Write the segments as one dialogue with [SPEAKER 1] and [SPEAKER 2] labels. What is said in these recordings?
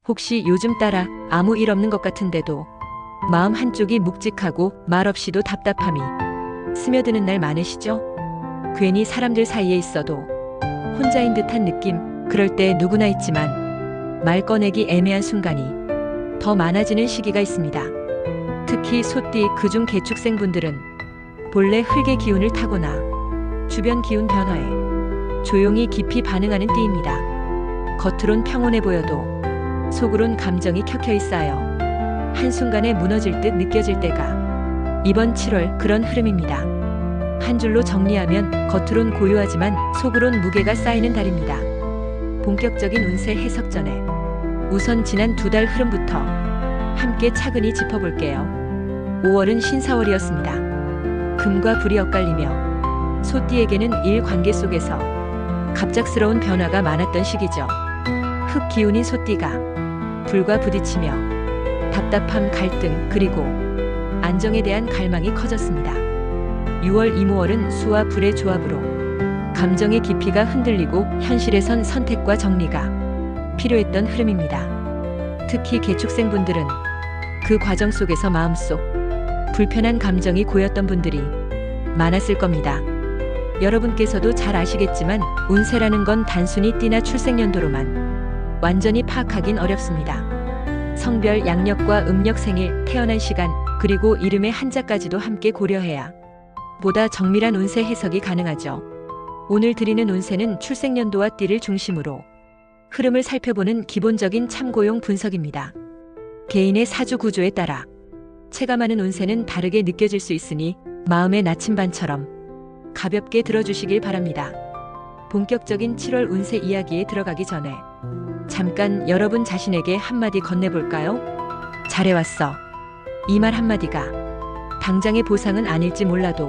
[SPEAKER 1] 혹시 요즘 따라 아무 일 없는 것 같은데도 마음 한쪽이 묵직하고 말없이도 답답함이 스며드는 날 많으시죠? 괜히 사람들 사이에 있어도 혼자인 듯한 느낌, 그럴 때 누구나 있지만 말 꺼내기 애매한 순간이 더 많아지는 시기가 있습니다. 특히 소띠 그중 개축생분들은 본래 흙의 기운을 타거나 주변 기운 변화에 조용히 깊이 반응하는 띠입니다. 겉으론 평온해 보여도 속으론 감정이 켜켜이 쌓여 한순간에 무너질 듯 느껴질 때가 이번 7월 그런 흐름입니다. 한 줄로 정리하면 겉으론 고요하지만 속으론 무게가 쌓이는 달입니다. 본격적인 운세 해석 전에 우선 지난 2달 흐름부터 함께 차근히 짚어볼게요. 5월은 신사월이었습니다. 금과 불이 엇갈리며 소띠에게는 일 관계 속에서 갑작스러운 변화가 많았던 시기죠. 흙 기운인 소띠가 불과 부딪히며 답답함, 갈등, 그리고 안정에 대한 갈망이 커졌습니다. 6월 이모월은 수와 불의 조합으로 감정의 깊이가 흔들리고 현실에선 선택과 정리가 필요했던 흐름입니다. 특히 개축생분들은 그 과정 속에서 마음속 불편한 감정이 고였던 분들이 많았을 겁니다. 여러분께서도 잘 아시겠지만 운세라는 건 단순히 띠나 출생연도로만 완전히 파악하긴 어렵습니다. 성별, 양력과 음력, 생일, 태어난 시간, 그리고 이름의 한자까지도 함께 고려해야 보다 정밀한 운세 해석이 가능하죠. 오늘 드리는 운세는 출생연도와 띠를 중심으로 흐름을 살펴보는 기본적인 참고용 분석입니다. 개인의 사주 구조에 따라 체감하는 운세는 다르게 느껴질 수 있으니 마음의 나침반처럼 가볍게 들어주시길 바랍니다. 본격적인 7월 운세 이야기에 들어가기 전에 잠깐 여러분 자신에게 한마디 건네볼까요? 잘해왔어. 이 말 한마디가 당장의 보상은 아닐지 몰라도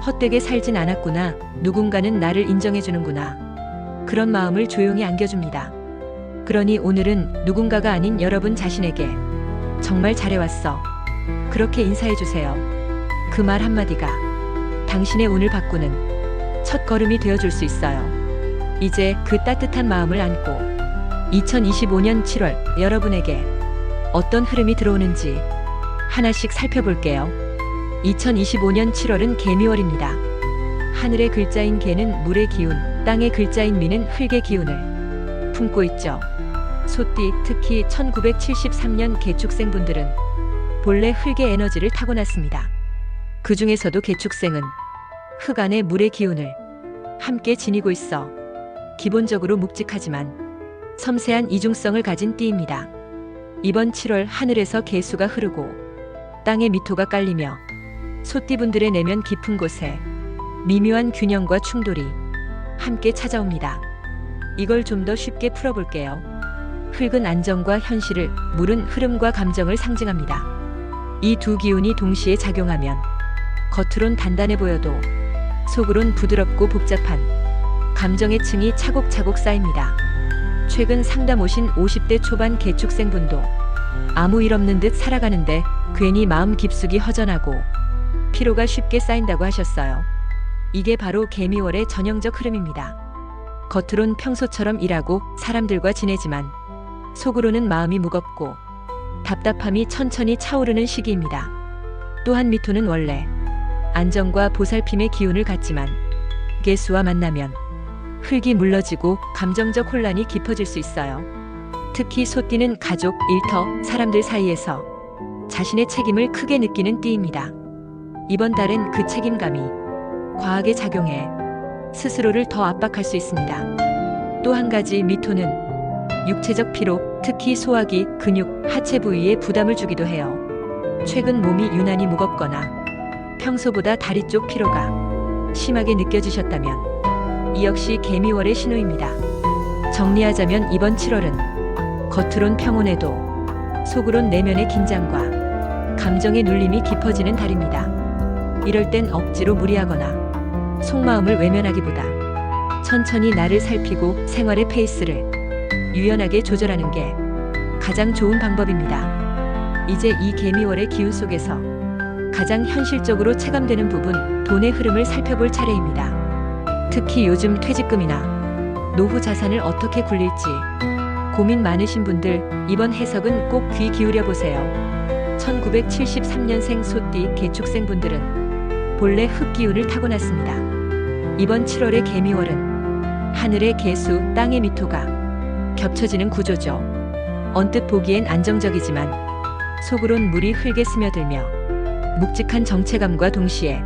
[SPEAKER 1] 헛되게 살진 않았구나, 누군가는 나를 인정해주는구나, 그런 마음을 조용히 안겨줍니다. 그러니 오늘은 누군가가 아닌 여러분 자신에게 정말 잘해왔어, 그렇게 인사해주세요. 그 말 한마디가 당신의 운을 바꾸는 첫 걸음이 되어줄 수 있어요. 이제 그 따뜻한 마음을 안고 2025년 7월 여러분에게 어떤 흐름이 들어오는지 하나씩 살펴볼게요. 2025년 7월은 개미월입니다. 하늘의 글자인 개는 물의 기운, 땅의 글자인 미는 흙의 기운을 품고 있죠. 소띠, 특히 1973년 개축생분들은 본래 흙의 에너지를 타고났습니다. 그 중에서도 개축생은 흙 안에 물의 기운을 함께 지니고 있어 기본적으로 묵직하지만 섬세한 이중성을 가진 띠입니다. 이번 7월 하늘에서 개수가 흐르고 땅에 미토가 깔리며 소띠분들의 내면 깊은 곳에 미묘한 균형과 충돌이 함께 찾아옵니다. 이걸 좀 더 쉽게 풀어볼게요. 흙은 안정과 현실을, 물은 흐름과 감정을 상징합니다. 이 두 기운이 동시에 작용하면 겉으론 단단해 보여도 속으론 부드럽고 복잡한 감정의 층이 차곡차곡 쌓입니다. 최근 상담 오신 50대 초반 개축생분도 아무 일 없는 듯 살아가는데 괜히 마음 깊숙이 허전하고 피로가 쉽게 쌓인다고 하셨어요. 이게 바로 개미월의 전형적 흐름입니다. 겉으론 평소처럼 일하고 사람들과 지내지만 속으로는 마음이 무겁고 답답함이 천천히 차오르는 시기입니다. 또한 미토는 원래 안정과 보살핌의 기운을 갖지만 개수와 만나면 흙이 물러지고 감정적 혼란이 깊어질 수 있어요. 특히 소띠는 가족, 일터, 사람들 사이에서 자신의 책임을 크게 느끼는 띠입니다. 이번 달엔 그 책임감이 과하게 작용해 스스로를 더 압박할 수 있습니다. 또 한 가지 미토는 육체적 피로, 특히 소화기, 근육, 하체 부위에 부담을 주기도 해요. 최근 몸이 유난히 무겁거나 평소보다 다리 쪽 피로가 심하게 느껴지셨다면 이 역시 개미월의 신호입니다. 정리하자면 이번 7월은 겉으론 평온해도 속으론 내면의 긴장과 감정의 눌림이 깊어지는 달입니다. 이럴 땐 억지로 무리하거나 속마음을 외면하기보다 천천히 나를 살피고 생활의 페이스를 유연하게 조절하는 게 가장 좋은 방법입니다. 이제 이 개미월의 기운 속에서 가장 현실적으로 체감되는 부분, 돈의 흐름을 살펴볼 차례입니다. 특히 요즘 퇴직금이나 노후 자산을 어떻게 굴릴지 고민 많으신 분들, 이번 해석은 꼭 귀 기울여 보세요. 1973년생 소띠 개축생 분들은 본래 흙기운을 타고났습니다. 이번 7월의 개미월은 하늘의 개수, 땅의 미토가 겹쳐지는 구조죠. 언뜻 보기엔 안정적이지만 속으론 물이 흙에 스며들며 묵직한 정체감과 동시에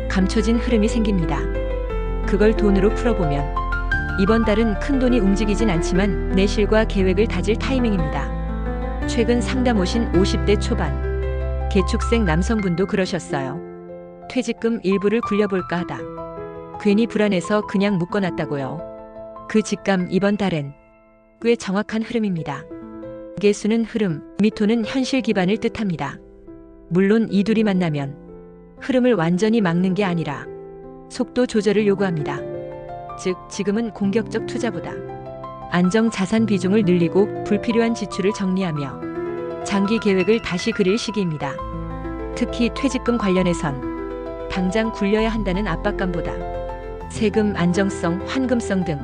[SPEAKER 1] 감춰진 흐름이 생깁니다. 그걸 돈으로 풀어보면 이번 달은 큰돈이 움직이진 않지만 내실과 계획을 다질 타이밍입니다. 최근 상담 오신 50대 초반 개축생 남성분도 그러셨어요. 퇴직금 일부를 굴려볼까 하다 괜히 불안해서 그냥 묶어놨다고요. 그 직감 이번 달엔 꽤 정확한 흐름입니다. 개수는 흐름, 미토는 현실 기반을 뜻합니다. 물론 이 둘이 만나면 흐름을 완전히 막는 게 아니라 속도 조절을 요구합니다. 즉, 지금은 공격적 투자보다 안정 자산 비중을 늘리고 불필요한 지출을 정리하며 장기 계획을 다시 그릴 시기입니다. 특히 퇴직금 관련해선 당장 굴려야 한다는 압박감보다 세금 안정성, 환금성 등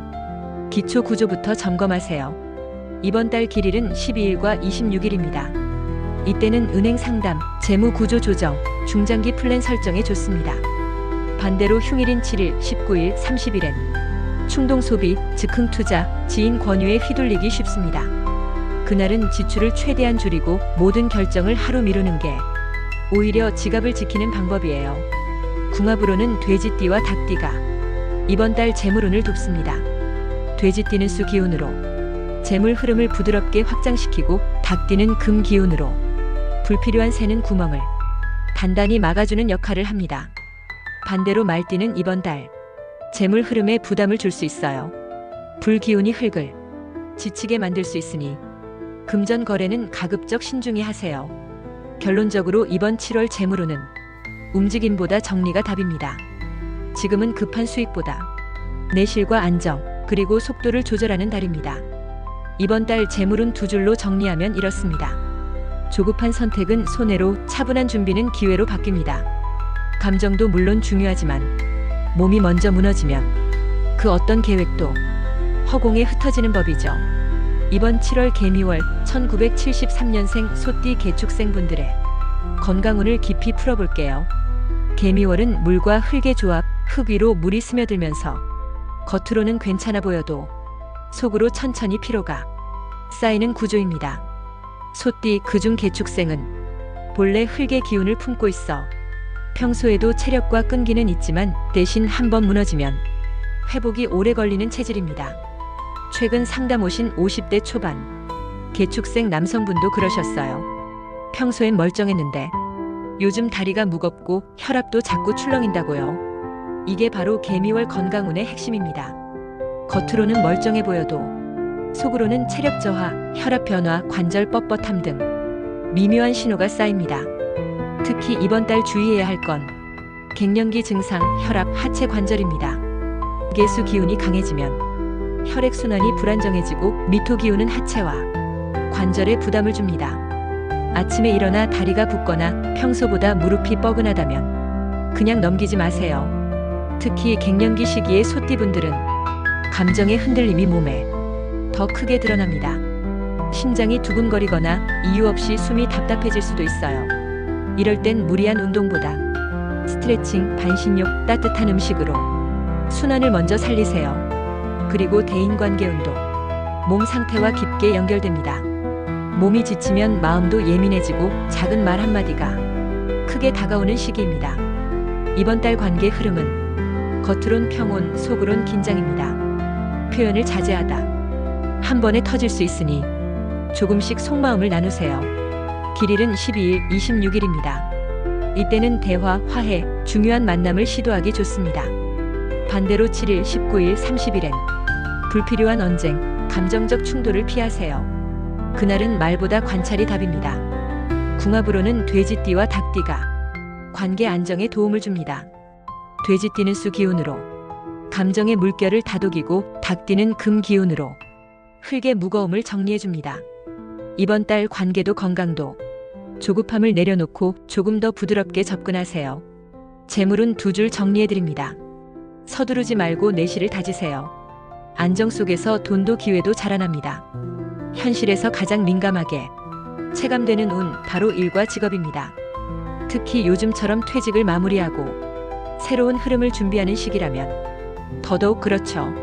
[SPEAKER 1] 기초 구조부터 점검하세요. 이번 달 길일은 12일과 26일입니다. 이때는 은행 상담, 재무 구조 조정, 중장기 플랜 설정에 좋습니다. 반대로 흉일인 7일, 19일, 30일엔 충동 소비, 즉흥 투자, 지인 권유에 휘둘리기 쉽습니다. 그날은 지출을 최대한 줄이고 모든 결정을 하루 미루는 게 오히려 지갑을 지키는 방법이에요. 궁합으로는 돼지띠와 닭띠가 이번 달 재물운을 돕습니다. 돼지띠는 수 기운으로 재물 흐름을 부드럽게 확장시키고 닭띠는 금 기운으로 불필요한 새는 구멍을 단단히 막아주는 역할을 합니다. 반대로 말띠는 이번 달 재물 흐름에 부담을 줄 수 있어요. 불기운이 흙을 지치게 만들 수 있으니 금전 거래는 가급적 신중히 하세요. 결론적으로 이번 7월 재물운은 움직임보다 정리가 답입니다. 지금은 급한 수익보다 내실과 안정, 그리고 속도를 조절하는 달입니다. 이번 달 재물운 두 줄로 정리하면 이렇습니다. 조급한 선택은 손해로, 차분한 준비는 기회로 바뀝니다. 감정도 물론 중요하지만 몸이 먼저 무너지면 그 어떤 계획도 허공에 흩어지는 법이죠. 이번 7월 개미월 1973년생 소띠 개축생 분들의 건강운을 깊이 풀어볼게요. 개미월은 물과 흙의 조합, 흙 위로 물이 스며들면서 겉으로는 괜찮아 보여도 속으로 천천히 피로가 쌓이는 구조입니다. 소띠 그중 개축생은 본래 흙의 기운을 품고 있어 평소에도 체력과 끈기는 있지만 대신 한번 무너지면 회복이 오래 걸리는 체질입니다. 최근 상담 오신 50대 초반 개축생 남성분도 그러셨어요. 평소엔 멀쩡했는데 요즘 다리가 무겁고 혈압도 자꾸 출렁인다고요. 이게 바로 개미월 건강운의 핵심입니다. 겉으로는 멀쩡해 보여도 속으로는 체력 저하, 혈압 변화, 관절 뻣뻣함 등 미묘한 신호가 쌓입니다. 특히 이번 달 주의해야 할 건 갱년기 증상, 혈압, 하체 관절입니다. 개수 기운이 강해지면 혈액순환이 불안정해지고 미토 기운은 하체와 관절에 부담을 줍니다. 아침에 일어나 다리가 붓거나 평소보다 무릎이 뻐근하다면 그냥 넘기지 마세요. 특히 갱년기 시기의 소띠분들은 감정의 흔들림이 몸에 더 크게 드러납니다. 심장이 두근거리거나 이유 없이 숨이 답답해질 수도 있어요. 이럴 땐 무리한 운동보다 스트레칭, 반신욕, 따뜻한 음식으로 순환을 먼저 살리세요. 그리고 대인관계 운동, 몸 상태와 깊게 연결됩니다. 몸이 지치면 마음도 예민해지고 작은 말 한마디가 크게 다가오는 시기입니다. 이번 달 관계 흐름은 겉으론 평온, 속으론 긴장입니다. 표현을 자제하다 한 번에 터질 수 있으니 조금씩 속마음을 나누세요. 길일은 12일, 26일입니다. 이때는 대화, 화해, 중요한 만남을 시도하기 좋습니다. 반대로 7일, 19일, 30일엔 불필요한 언쟁, 감정적 충돌을 피하세요. 그날은 말보다 관찰이 답입니다. 궁합으로는 돼지띠와 닭띠가 관계 안정에 도움을 줍니다. 돼지띠는 수 기운으로 감정의 물결을 다독이고 닭띠는 금 기운으로 흙의 무거움을 정리해줍니다. 이번 달 관계도 건강도 조급함을 내려놓고 조금 더 부드럽게 접근하세요. 재물은 두 줄 정리해드립니다. 서두르지 말고 내실을 다지세요. 안정 속에서 돈도 기회도 자라납니다. 현실에서 가장 민감하게 체감되는 운, 바로 일과 직업입니다. 특히 요즘처럼 퇴직을 마무리하고 새로운 흐름을 준비하는 시기라면 더더욱 그렇죠.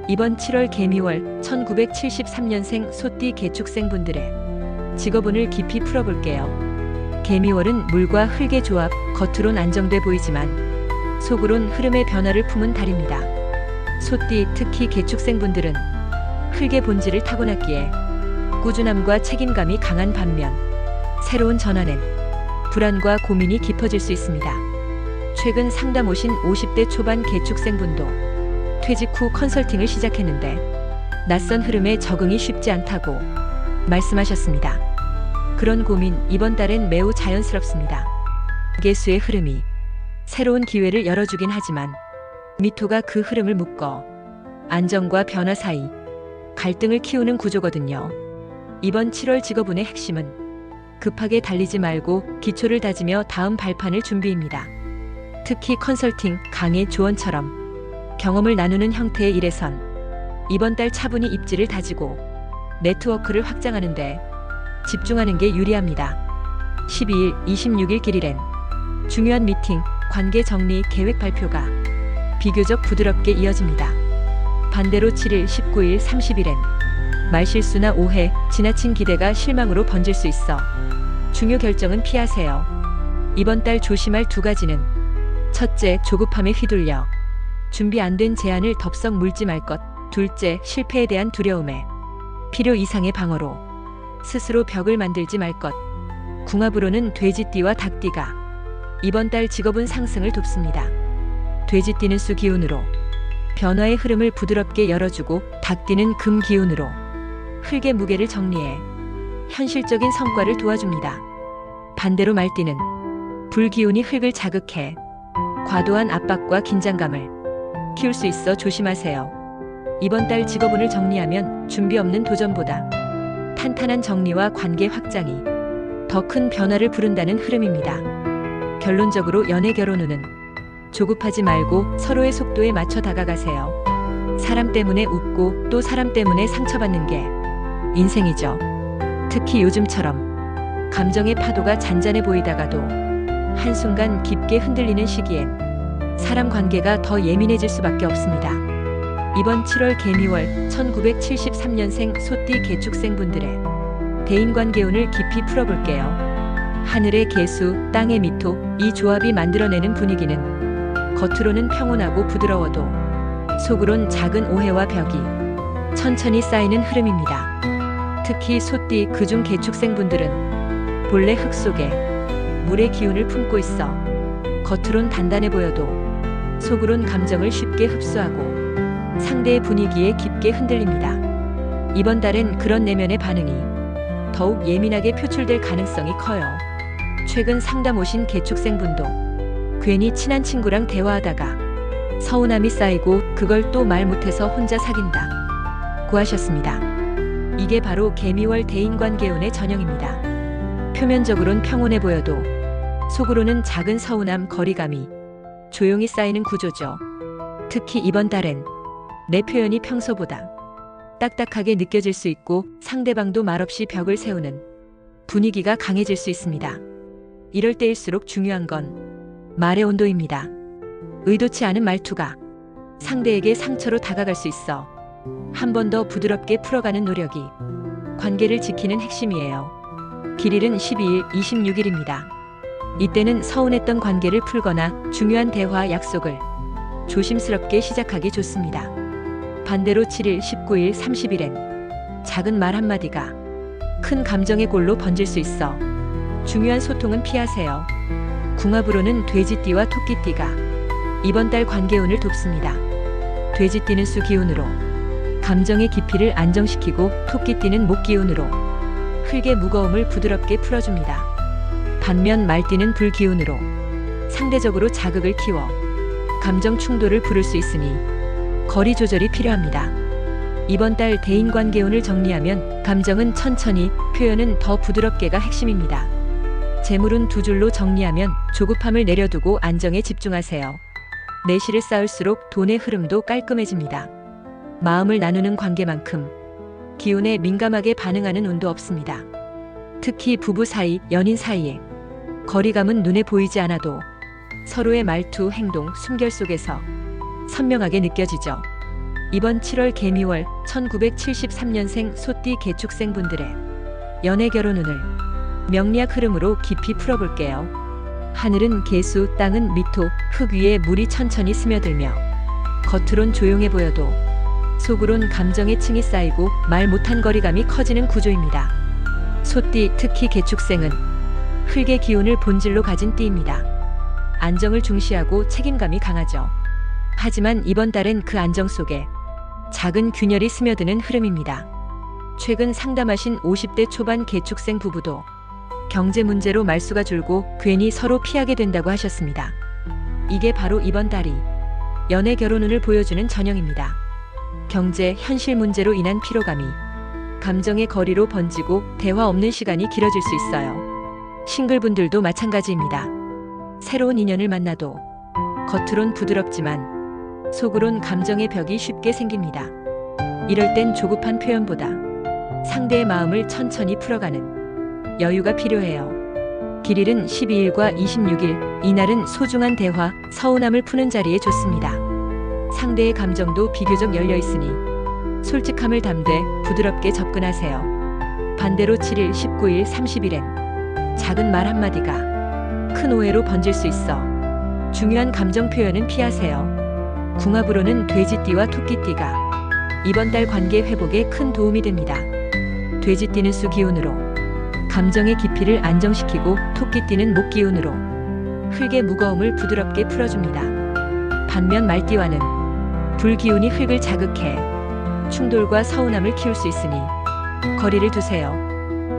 [SPEAKER 1] 이번 7월 개미월 1973년생 소띠 개축생분들의 직업운을 깊이 풀어볼게요. 개미월은 물과 흙의 조합, 겉으론 안정돼 보이지만 속으론 흐름의 변화를 품은 달입니다. 소띠, 특히 개축생분들은 흙의 본질을 타고났기에 꾸준함과 책임감이 강한 반면 새로운 전환엔 불안과 고민이 깊어질 수 있습니다. 최근 상담 오신 50대 초반 개축생분도 퇴직 후 컨설팅을 시작했는데 낯선 흐름에 적응이 쉽지 않다고 말씀하셨습니다. 그런 고민, 이번 달엔 매우 자연스럽습니다. 개수의 흐름이 새로운 기회를 열어주긴 하지만 미토가 그 흐름을 묶어 안정과 변화 사이 갈등을 키우는 구조거든요. 이번 7월 직업운의 핵심은 급하게 달리지 말고 기초를 다지며 다음 발판을 준비입니다. 특히 컨설팅, 강의, 조언처럼 경험을 나누는 형태의 일에선 이번 달 차분히 입지를 다지고 네트워크를 확장하는데 집중하는 게 유리합니다. 12일, 26일 길일엔 중요한 미팅, 관계 정리, 계획 발표가 비교적 부드럽게 이어집니다. 반대로 7일, 19일, 30일엔 말실수나 오해, 지나친 기대가 실망으로 번질 수 있어 중요 결정은 피하세요. 이번 달 조심할 두 가지는 첫째, 조급함에 휘둘려 준비 안 된 제안을 덥석 물지 말 것. 둘째, 실패에 대한 두려움에 필요 이상의 방어로 스스로 벽을 만들지 말 것. 궁합으로는 돼지띠와 닭띠가 이번 달 직업운 상승을 돕습니다. 돼지띠는 수 기운으로 변화의 흐름을 부드럽게 열어주고 닭띠는 금 기운으로 흙의 무게를 정리해 현실적인 성과를 도와줍니다. 반대로 말띠는 불 기운이 흙을 자극해 과도한 압박과 긴장감을 키울 수 있어 조심하세요. 이번 달 직업운을 정리하면 준비 없는 도전보다 탄탄한 정리와 관계 확장이 더 큰 변화를 부른다는 흐름입니다. 결론적으로 연애 결혼운은 조급하지 말고 서로의 속도에 맞춰 다가가세요. 사람 때문에 웃고 또 사람 때문에 상처받는 게 인생이죠. 특히 요즘처럼 감정의 파도가 잔잔해 보이다가도 한순간 깊게 흔들리는 시기엔 사람 관계가 더 예민해질 수밖에 없습니다. 이번 7월 개미월 1973년생 소띠 개축생분들의 대인관계운을 깊이 풀어볼게요. 하늘의 개수, 땅의 미토, 이 조합이 만들어내는 분위기는 겉으로는 평온하고 부드러워도 속으론 작은 오해와 벽이 천천히 쌓이는 흐름입니다. 특히 소띠, 그중 개축생분들은 본래 흙 속에 물의 기운을 품고 있어 겉으론 단단해 보여도 속으론 감정을 쉽게 흡수하고 상대의 분위기에 깊게 흔들립니다. 이번 달엔 그런 내면의 반응이 더욱 예민하게 표출될 가능성이 커요. 최근 상담 오신 개축생분도 괜히 친한 친구랑 대화하다가 서운함이 쌓이고 그걸 또 말 못해서 혼자 사귄다 고 하셨습니다. 이게 바로 개미월 대인관계운의 전형입니다. 표면적으론 평온해 보여도 속으로는 작은 서운함, 거리감이 조용히 쌓이는 구조죠. 특히 이번 달엔 내 표현이 평소보다 딱딱하게 느껴질 수 있고 상대방도 말없이 벽을 세우는 분위기가 강해질 수 있습니다. 이럴 때일수록 중요한 건 말의 온도입니다. 의도치 않은 말투가 상대에게 상처로 다가갈 수 있어 한 번 더 부드럽게 풀어가는 노력이 관계를 지키는 핵심이에요. 길일은 12일, 26일입니다. 이때는 서운했던 관계를 풀거나 중요한 대화, 약속을 조심스럽게 시작하기 좋습니다. 반대로 7일, 19일, 30일엔 작은 말 한마디가 큰 감정의 골로 번질 수 있어 중요한 소통은 피하세요. 궁합으로는 돼지띠와 토끼띠가 이번 달 관계운을 돕습니다. 돼지띠는 수 기운으로 감정의 깊이를 안정시키고 토끼띠는 목 기운으로 흙의 무거움을 부드럽게 풀어줍니다. 반면 말띠는 불 기운으로 상대적으로 자극을 키워 감정 충돌을 부를 수 있으니 거리 조절이 필요합니다. 이번 달 대인관계운을 정리하면 감정은 천천히, 표현은 더 부드럽게가 핵심입니다. 재물은 두 줄로 정리하면 조급함을 내려두고 안정에 집중하세요. 내실을 쌓을수록 돈의 흐름도 깔끔해집니다. 마음을 나누는 관계만큼 기운에 민감하게 반응하는 운도 없습니다. 특히 부부 사이, 연인 사이에 거리감은 눈에 보이지 않아도 서로의 말투, 행동, 숨결 속에서 선명하게 느껴지죠. 이번 7월 개미월 1973년생 소띠 개축생 분들의 연애 결혼 운을 명리학 흐름으로 깊이 풀어볼게요. 하늘은 개수, 땅은 미토, 흙 위에 물이 천천히 스며들며 겉으론 조용해 보여도 속으론 감정의 층이 쌓이고 말 못한 거리감이 커지는 구조입니다. 소띠, 특히 개축생은 흙의 기운을 본질로 가진 띠입니다. 안정을 중시하고 책임감이 강하죠. 하지만 이번 달엔 그 안정 속에 작은 균열이 스며드는 흐름입니다. 최근 상담하신 50대 초반 개축생 부부도 경제 문제로 말수가 줄고 괜히 서로 피하게 된다고 하셨습니다. 이게 바로 이번 달이 연애 결혼 운을 보여주는 전형입니다. 경제, 현실 문제로 인한 피로감이 감정의 거리로 번지고 대화 없는 시간이 길어질 수 있어요. 싱글분들도 마찬가지입니다. 새로운 인연을 만나도 겉으론 부드럽지만 속으론 감정의 벽이 쉽게 생깁니다. 이럴 땐 조급한 표현보다 상대의 마음을 천천히 풀어가는 여유가 필요해요. 길일은 12일과 26일, 이날은 소중한 대화, 서운함을 푸는 자리에 좋습니다. 상대의 감정도 비교적 열려있으니 솔직함을 담되 부드럽게 접근하세요. 반대로 7일, 19일, 30일엔 작은 말 한마디가 큰 오해로 번질 수 있어 중요한 감정 표현은 피하세요. 궁합으로는 돼지띠와 토끼띠가 이번 달 관계 회복에 큰 도움이 됩니다. 돼지띠는 수 기운으로 감정의 깊이를 안정시키고 토끼띠는 목 기운으로 흙의 무거움을 부드럽게 풀어줍니다. 반면 말띠와는 불 기운이 흙을 자극해 충돌과 서운함을 키울 수 있으니 거리를 두세요.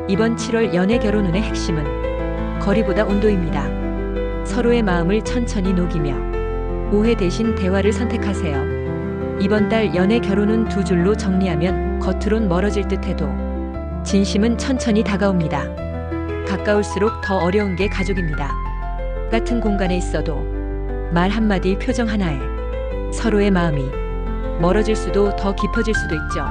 [SPEAKER 1] 이번 7월 연애 결혼 운의 핵심은 거리보다 온도입니다. 서로의 마음을 천천히 녹이며 오해 대신 대화를 선택하세요. 이번 달 연애 결혼은 두 줄로 정리하면 겉으론 멀어질 듯해도 진심은 천천히 다가옵니다. 가까울수록 더 어려운 게 가족입니다. 같은 공간에 있어도 말 한마디, 표정 하나에 서로의 마음이 멀어질 수도 더 깊어질 수도 있죠.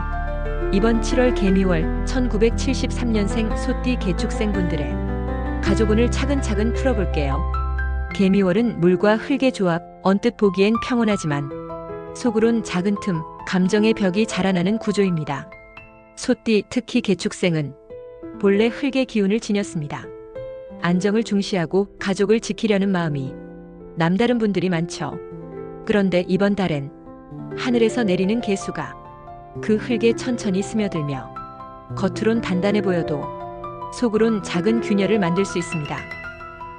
[SPEAKER 1] 이번 7월 개미월 1973년생 소띠 개축생 분들의 가족운을 차근차근 풀어볼게요. 개미월은 물과 흙의 조합, 언뜻 보기엔 평온하지만 속으론 작은 틈, 감정의 벽이 자라나는 구조입니다. 소띠, 특히 개축생은 본래 흙의 기운을 지녔습니다. 안정을 중시하고 가족을 지키려는 마음이 남다른 분들이 많죠. 그런데 이번 달엔 하늘에서 내리는 개수가 그 흙에 천천히 스며들며 겉으론 단단해 보여도 속으론 작은 균열을 만들 수 있습니다.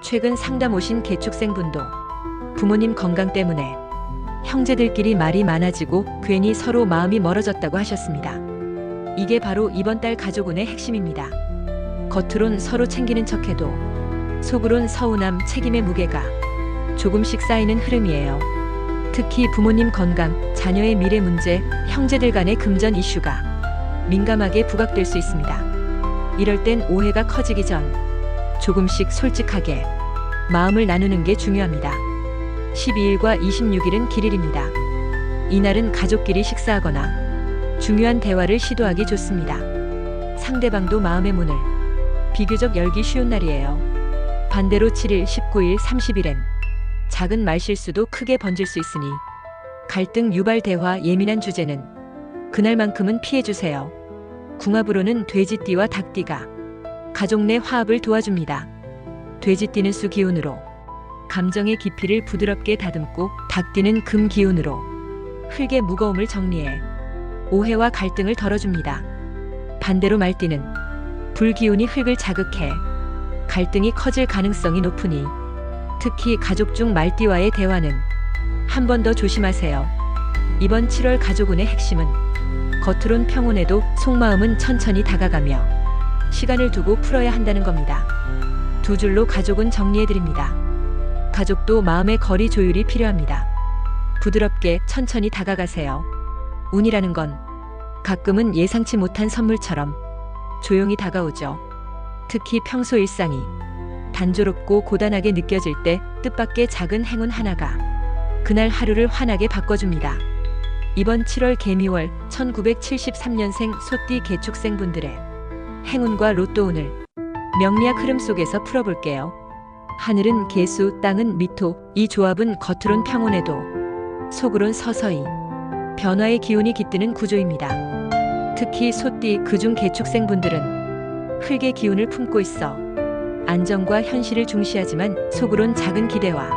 [SPEAKER 1] 최근 상담 오신 개축생분도 부모님 건강 때문에 형제들끼리 말이 많아지고 괜히 서로 마음이 멀어졌다고 하셨습니다. 이게 바로 이번 달 가족운의 핵심입니다. 겉으론 서로 챙기는 척해도 속으론 서운함, 책임의 무게가 조금씩 쌓이는 흐름이에요. 특히 부모님 건강, 자녀의 미래 문제, 형제들 간의 금전 이슈가 민감하게 부각될 수 있습니다. 이럴 땐 오해가 커지기 전 조금씩 솔직하게 마음을 나누는 게 중요합니다. 12일과 26일은 길일입니다. 이날은 가족끼리 식사하거나 중요한 대화를 시도하기 좋습니다. 상대방도 마음의 문을 비교적 열기 쉬운 날이에요. 반대로 7일, 19일, 30일엔 작은 말실수도 크게 번질 수 있으니 갈등 유발 대화, 예민한 주제는 그날만큼은 피해주세요. 궁합으로는 돼지띠와 닭띠가 가족 내 화합을 도와줍니다. 돼지띠는 수 기운으로 감정의 깊이를 부드럽게 다듬고 닭띠는 금 기운으로 흙의 무거움을 정리해 오해와 갈등을 덜어줍니다. 반대로 말띠는 불 기운이 흙을 자극해 갈등이 커질 가능성이 높으니 특히 가족 중 말띠와의 대화는 한 번 더 조심하세요. 이번 7월 가족운의 핵심은 겉으론 평온해도 속마음은 천천히 다가가며 시간을 두고 풀어야 한다는 겁니다. 두 줄로 가족운 정리해드립니다. 가족도 마음의 거리 조율이 필요합니다. 부드럽게 천천히 다가가세요. 운이라는 건 가끔은 예상치 못한 선물처럼 조용히 다가오죠. 특히 평소 일상이 단조롭고 고단하게 느껴질 때 뜻밖의 작은 행운 하나가 그날 하루를 환하게 바꿔줍니다. 이번 7월 개미월 1973년생 소띠 개축생분들의 행운과 로또운을 명리학 흐름 속에서 풀어볼게요. 하늘은 개수, 땅은 미토. 이 조합은 겉으론 평온해도 속으론 서서히 변화의 기운이 깃드는 구조입니다. 특히 소띠 그중 개축생분들은 흙의 기운을 품고 있어 안정과 현실을 중시하지만 속으론 작은 기대와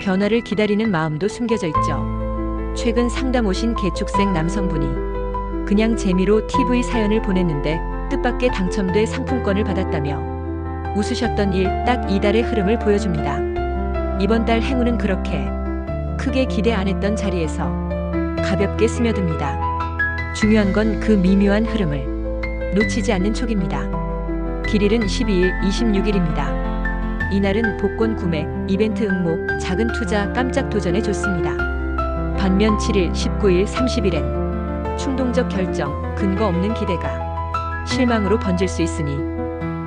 [SPEAKER 1] 변화를 기다리는 마음도 숨겨져 있죠. 최근 상담 오신 개축생 남성분이 그냥 재미로 TV 사연을 보냈는데 뜻밖의 당첨돼 상품권을 받았다며 웃으셨던 일, 딱 이달의 흐름을 보여줍니다. 이번 달 행운은 그렇게 크게 기대 안 했던 자리에서 가볍게 스며듭니다. 중요한 건 그 미묘한 흐름을 놓치지 않는 촉입니다. 길일은 12일, 26일입니다. 이날은 복권 구매, 이벤트 응모, 작은 투자, 깜짝 도전에 좋습니다. 반면 7일, 19일, 30일엔 충동적 결정, 근거 없는 기대가 실망으로 번질 수 있으니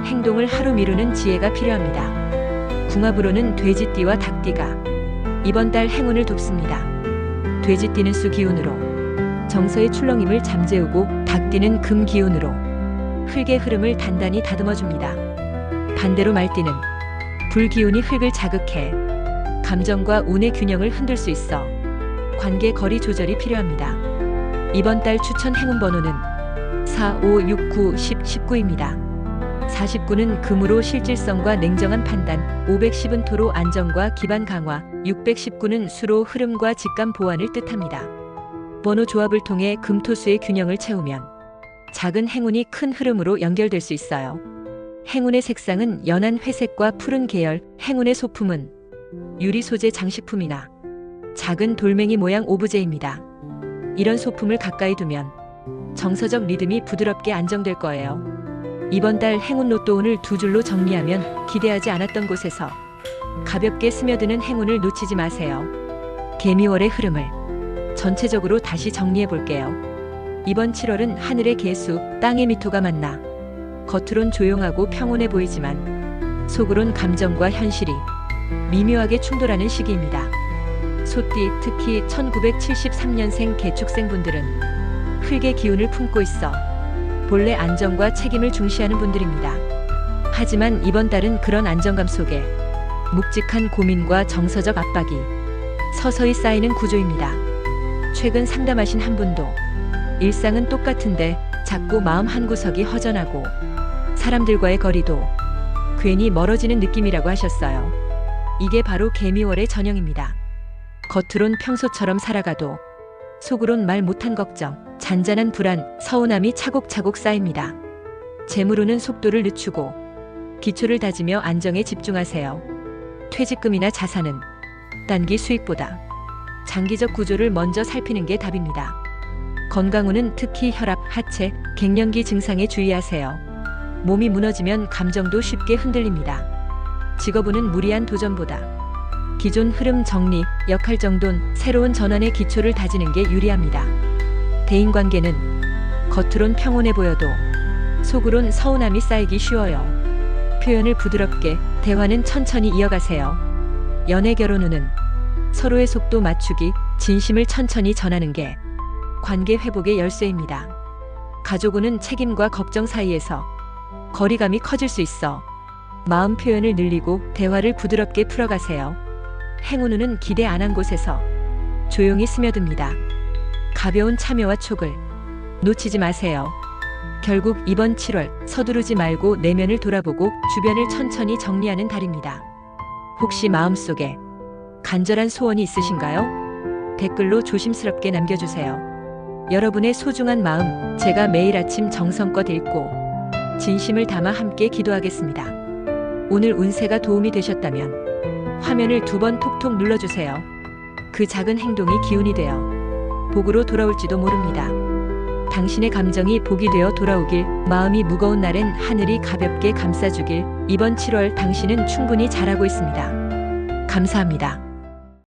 [SPEAKER 1] 행동을 하루 미루는 지혜가 필요합니다. 궁합으로는 돼지띠와 닭띠가 이번 달 행운을 돕습니다. 돼지띠는 수 기운으로 정서의 출렁임을 잠재우고 닭띠는 금 기운으로 흙의 흐름을 단단히 다듬어줍니다. 반대로 말띠는 불 기운이 흙을 자극해 감정과 운의 균형을 흔들 수 있어 관계 거리 조절이 필요합니다. 이번 달 추천 행운 번호는 4, 5, 6, 9, 10, 19입니다. 49는 금으로 실질성과 냉정한 판단, 510은 토로 안정과 기반 강화, 619는 수로 흐름과 직감 보완을 뜻합니다. 번호 조합을 통해 금토수의 균형을 채우면 작은 행운이 큰 흐름으로 연결될 수 있어요. 행운의 색상은 연한 회색과 푸른 계열, 행운의 소품은 유리 소재 장식품이나 작은 돌멩이 모양 오브제입니다. 이런 소품을 가까이 두면 정서적 리듬이 부드럽게 안정될 거예요. 이번 달 행운 로또운을 두 줄로 정리하면 기대하지 않았던 곳에서 가볍게 스며드는 행운을 놓치지 마세요. 개미월의 흐름을 전체적으로 다시 정리해 볼게요. 이번 7월은 하늘의 개수, 땅의 미토가 만나 겉으론 조용하고 평온해 보이지만 속으론 감정과 현실이 미묘하게 충돌하는 시기입니다. 소띠, 특히 1973년생 개축생분들은 흙의 기운을 품고 있어 본래 안정과 책임을 중시하는 분들입니다. 하지만 이번 달은 그런 안정감 속에 묵직한 고민과 정서적 압박이 서서히 쌓이는 구조입니다. 최근 상담하신 한 분도 일상은 똑같은데 자꾸 마음 한구석이 허전하고 사람들과의 거리도 괜히 멀어지는 느낌이라고 하셨어요. 이게 바로 개미월의 전형입니다. 겉으론 평소처럼 살아가도 속으론 말 못한 걱정, 잔잔한 불안, 서운함이 차곡차곡 쌓입니다. 재물운은 속도를 늦추고 기초를 다지며 안정에 집중하세요. 퇴직금이나 자산은 단기 수익보다 장기적 구조를 먼저 살피는 게 답입니다. 건강운은 특히 혈압, 하체, 갱년기 증상에 주의하세요. 몸이 무너지면 감정도 쉽게 흔들립니다. 직업운은 무리한 도전보다 기존 흐름 정리, 역할 정돈, 새로운 전환의 기초를 다지는 게 유리합니다. 대인관계는 겉으론 평온해 보여도 속으론 서운함이 쌓이기 쉬워요. 표현을 부드럽게, 대화는 천천히 이어가세요. 연애 결혼운은 서로의 속도 맞추기, 진심을 천천히 전하는 게 관계 회복의 열쇠입니다. 가족운은 책임과 걱정 사이에서 거리감이 커질 수 있어 마음 표현을 늘리고 대화를 부드럽게 풀어가세요. 행운운은 기대 안 한 곳에서 조용히 스며듭니다. 가벼운 참여와 촉을 놓치지 마세요. 결국 이번 7월 서두르지 말고 내면을 돌아보고 주변을 천천히 정리하는 달입니다. 혹시 마음속에 간절한 소원이 있으신가요? 댓글로 조심스럽게 남겨주세요. 여러분의 소중한 마음 제가 매일 아침 정성껏 읽고 진심을 담아 함께 기도하겠습니다. 오늘 운세가 도움이 되셨다면 화면을 2번 톡톡 눌러주세요. 그 작은 행동이 기운이 되어 복으로 돌아올지도 모릅니다. 당신의 감정이 복이 되어 돌아오길, 마음이 무거운 날엔 하늘이 가볍게 감싸주길. 이번 7월 당신은 충분히 잘하고 있습니다. 감사합니다.